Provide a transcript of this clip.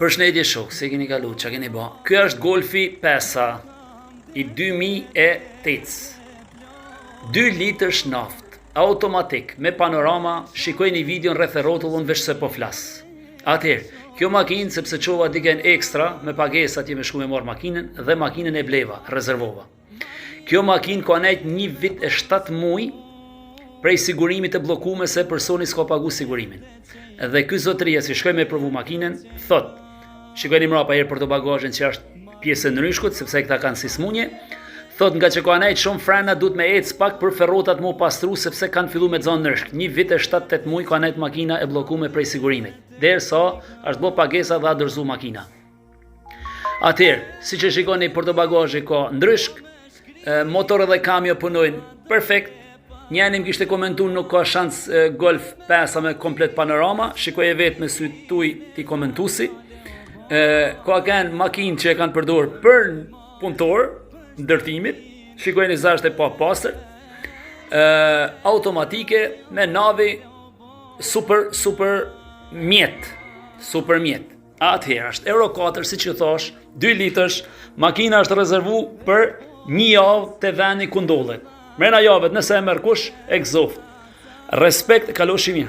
Përshëndetje shok, se keni kalu, që keni ba? Kjo është Golfi 5 i 2008. 2 litësh naft, automatik, me panorama, shikoj një video në rreth e rotullën veç se po flas. Atëherë, kjo makinë, sepse qova diken ekstra, me pagesat atje me shku me marrë makinën, dhe makinën e bleva, rezervova. Kjo makinë ka nejt 1 vit e 7 muj, prej sigurimit të blokume se personi s'ka pagu sigurimin. Dhe ky zotëria, si shkoj me provu makinën, thot, shikojni mrapa herë për të bagazhin që është pjesë në ryshkut, sepse këta kanë si smunje, thot nga që ka nejt shumë frena duhet me ecë pak për ferrotat mu pastru, sepse kanë fillu me zonë nërshk. 1 vit e 7-8 muj ka nejt makina e blokume prej sigurimit. Derisa është bo pagesa dhe adërzu makina. Atëherë, si që shikoni për të bagazhi ka ndryshk, motor dhe kamjo punojnë perfekt. Njëri më kishte komentu nuk ka shans Golf 5 me komplet panorama, shikoj e vetë me sy tuj ti komentusi. Ka kanë makinë që e kanë përdor për punëtor, ndërtimit, shikoj një zasht e pa pasër, automatike me navi super mjet. Atëherë është Euro 4, si që thash, 2 litësh, makina është rezervu për 1 javë të veni ku ndodhet. Mrena javët nëse e merr kush, exhaust. Respekt, kaloshi mirë.